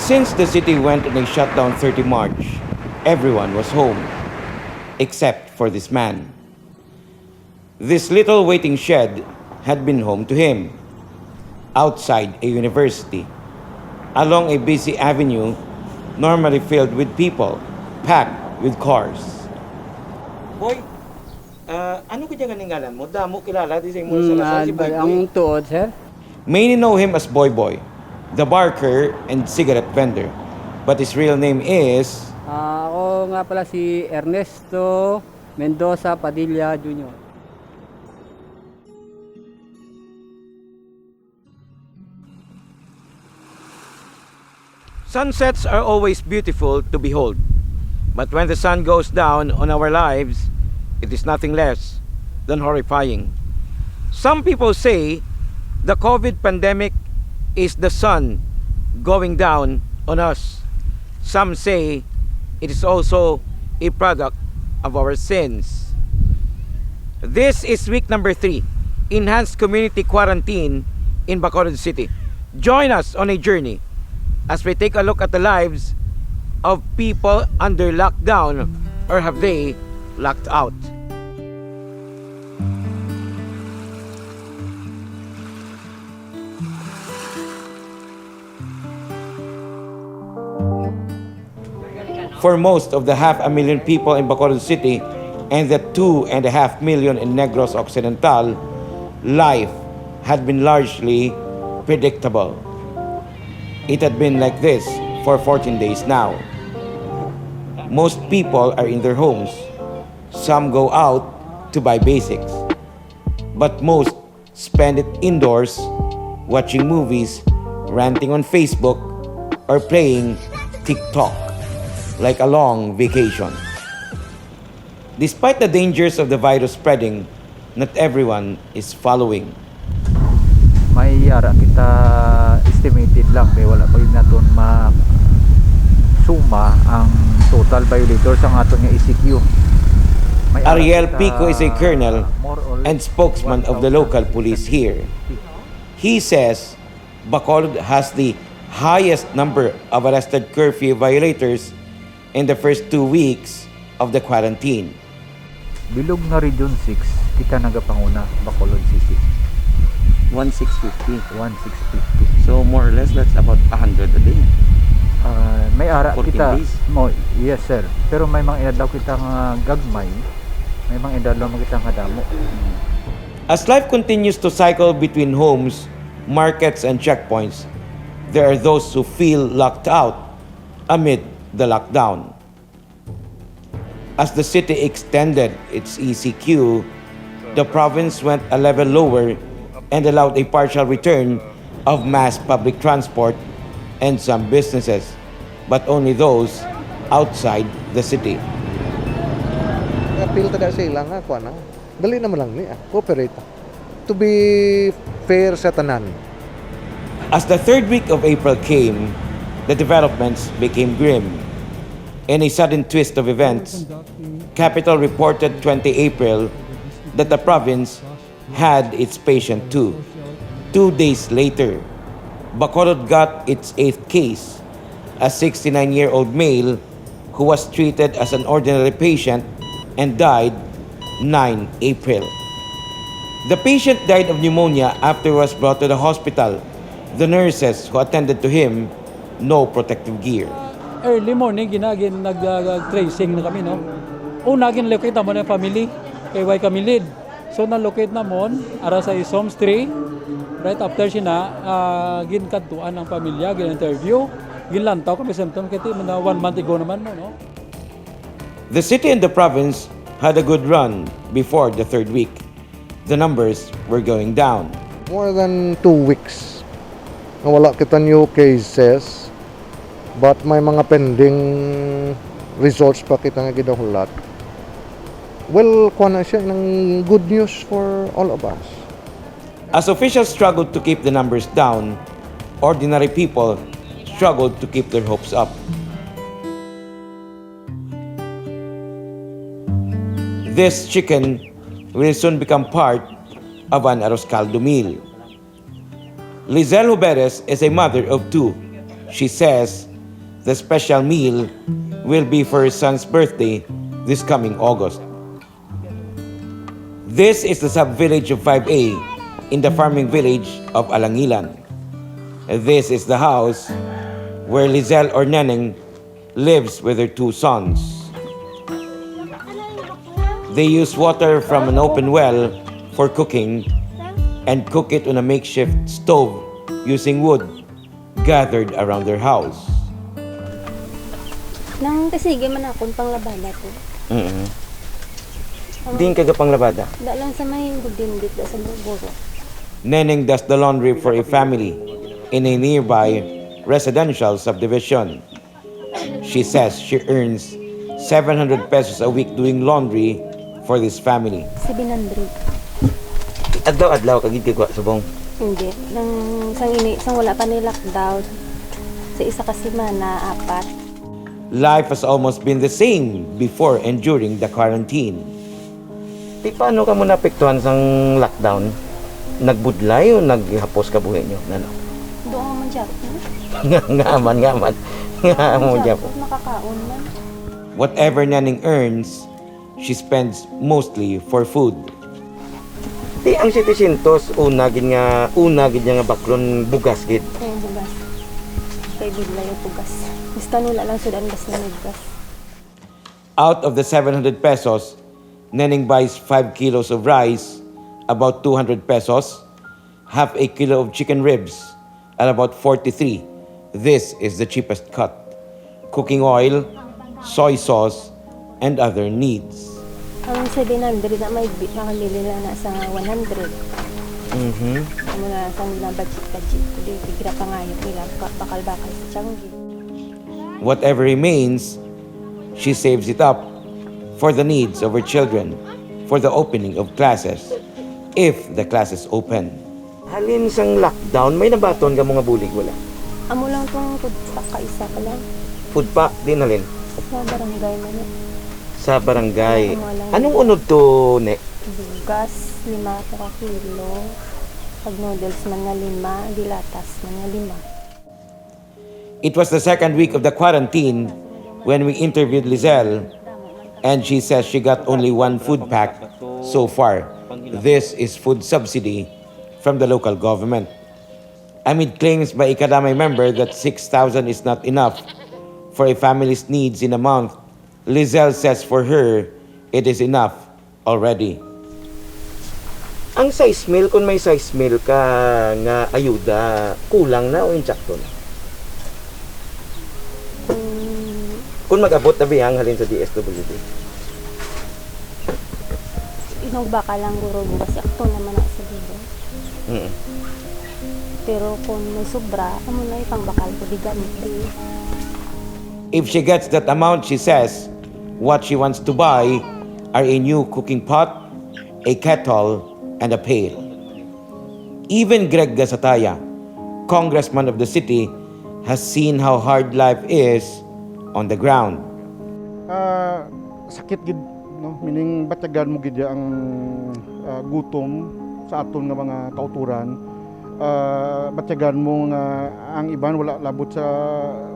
Since the city went on a shutdown 30 March, everyone was home, except for this man. This little waiting shed had been home to him, outside a university, along a busy avenue normally filled with people, packed with cars. Boy, ano kaya ngalan mo? Damo kilala di sa imo sa Lasal si Boy Boy. Ang tuod, sir? Many know him as Boy Boy, the barker and cigarette vendor. But his real name is... Ako nga pala si Ernesto Mendoza Padilla Jr. Sunsets are always beautiful to behold. But when the sun goes down on our lives, it is nothing less than horrifying. Some people say the COVID pandemic is the sun going down on us. Some say it is also a product of our sins. This is week number 3, enhanced community quarantine in Bacolod City. Join us on a journey as we take a look at the lives of people under lockdown, or have they locked out? For most of the 500,000 people in Bacolod City and the 2.5 million in Negros Occidental, life had been largely predictable. It had been like this for 14 days now. Most people are in their homes. Some go out to buy basics. But most spend it indoors, watching movies, ranting on Facebook, or playing TikTok, like a long vacation. Despite the dangers of the virus spreading, not everyone is following. May yara kita estimated lang kaya wala pa yun natin suma ang total violators ang aton nga ECQ. Ariel Pico is a colonel and spokesman of the local police here. He says Bacolod has the highest number of arrested curfew violators in the first 2 weeks of the quarantine. Bilog na Region 6, kita nagapanguna Bacolod City. 1650. 1650. So more or less that's about 100 a day. May ara 14 kita days. yes sir, pero may mga inadlaw kita nga gagmay, may mga inadlaw kita nga damo. As life continues to cycle between homes, markets and checkpoints, there are those who feel locked out amid the lockdown. As the city extended its ECQ, the province went a level lower and allowed a partial return of mass public transport and some businesses, but only those outside the city. Appeal tada sila nga kuan na. Dali naman lang ni cooperate. To be fair sa tanan. As the third week of April came, the developments became grim. In a sudden twist of events, Capital reported 20 April that the province had its patient too. 2 days later, Bacolod got its 8th case, a 69-year-old male who was treated as an ordinary patient and died 9 April. The patient died of pneumonia after he was brought to the hospital. The nurses who attended to him, no protective gear. Early morning, nag-tracing na kami, no? Una, ginlocate naman ang family, kay why kami lead. So, na-locate naman, ara sa Isoms 3, right after siya na, ginkantuan ang pamilya, gin-interview, ginlantaw kami symptom, kaya 1 month ago naman mo, no? The city and the province had a good run before the third week. The numbers were going down. More than 2 weeks na wala kita new cases, but may mga pending results pa kita nga gidahulat. Well, kuha na siya ng good news for all of us. As officials struggled to keep the numbers down, ordinary people struggled to keep their hopes up. This chicken will soon become part of an arroz caldo meal. Lizelle Huberes is a mother of 2. She says The special meal will be for his son's birthday this coming August. This is the sub-village of 5A in the farming village of Alangilan. This is the house where Lizelle or Neneng lives with her 2 sons. They use water from an open well for cooking and cook it on a makeshift stove using wood gathered around their house. Nang kasige man akong panglabada ko. Din kaga panglabada. Da lang sa may gudindit da sa buro. Neneng does the laundry for a family in a nearby residential subdivision. She says she earns 700 pesos a week doing laundry for this family. 700. Adlaw-adlaw kagid kay subong. Hindi. Sang wala pa ni lockdown. Sa isa ka semana, 4. Life has almost been the same before and during the quarantine. Di paano ka mo napektuhan sang lockdown? Nagbudlay o naghapos ka buhay nyo? Ano? Doon man dyan. Ngaman. Ngaman dyan po. Makakaon man. Whatever Neneng earns, she spends mostly for food. Di ang 700, una gid niya nga baklon bugas gid. Ay, bugas. Kay bigla yung bugas. Basta nula lang sudan gas na bugas. Out of the 700 pesos, Neneng buys 5 kilos of rice, about 200 pesos, half a kilo of chicken ribs, at about 43. This is the cheapest cut. Cooking oil, soy sauce, and other needs. Ang 700 na may makabili na sa 100. Amo na sa nila budget. Kundi tigra pa nga yung ilang bakal-bakal sa Changi. Whatever remains, she saves it up for the needs of her children, for the opening of classes, if the classes open. Halin sang lockdown, may nabaton ka mga bulig wala? Amo lang itong food pack, kaisa ka lang. Food pack din halin? Sa barangay man. Sa barangay. Anong unod to, ne? Bugas, 5 ka kilo. Pag noodles man nga 5, dilatas man nga 5. It was the second week of the quarantine when we interviewed Lizelle, and she says she got only 1 food pack so far. This is food subsidy from the local government. Amid claims by a Kadamay member that 6,000 is not enough for a family's needs in a month, Lizelle says for her, it is enough already. Ang size meal, kung may size meal ka nga ayuda, kulang na o insakto na? Kung mag-abot na biyang halin sa DSWD? Inugba ka lang guro bugas, akto naman ako sa bibo. Pero kung may sobra, amo na ipang bakal ko di gamit. If she gets that amount, she says, what she wants to buy are a new cooking pot, a kettle, and a pail. Even Greg Gasataya, congressman of the city, has seen how hard life is on the ground. Sakit gid, no? Meaning batagan mo gid ang gutom sa aton nga mga kauturan. Batagan mo nga ang iban wala labot sa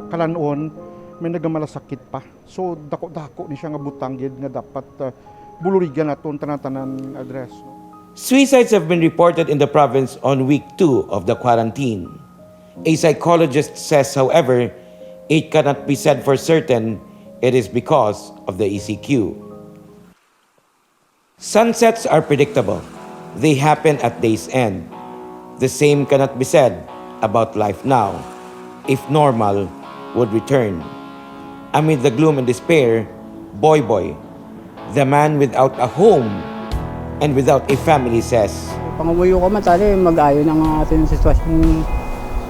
kalanon, may nagamalasakit pa. So dako-dako ni siya nga butang gid nga dapat bulurigan naton tanan-tanan address. No? Suicides have been reported in the province on week 2 of the quarantine. A psychologist says, however, it cannot be said for certain it is because of the ECQ. Sunsets are predictable. They happen at day's end. The same cannot be said about life now, if normal would return. Amid the gloom and despair, Boy, the man without a home and without a family, says, Pangabuyo ko man tali, mag-ayo ng ating sitwasyon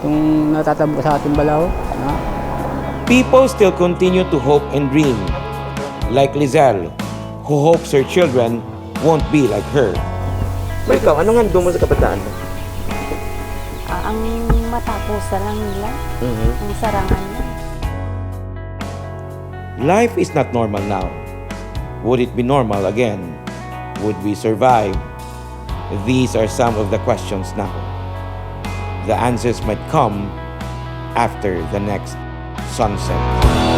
kung natatabo sa ating balaw. Na? people still continue to hope and dream, like Lizelle, who hopes her children won't be like her. So ikaw, ano nga mo sa kabataan mo? Ang matapos sa lang nila, ang sarangan na. Life is not normal now. Would it be normal again? Would we survive? These are some of the questions now. The answers might come after the next sunset.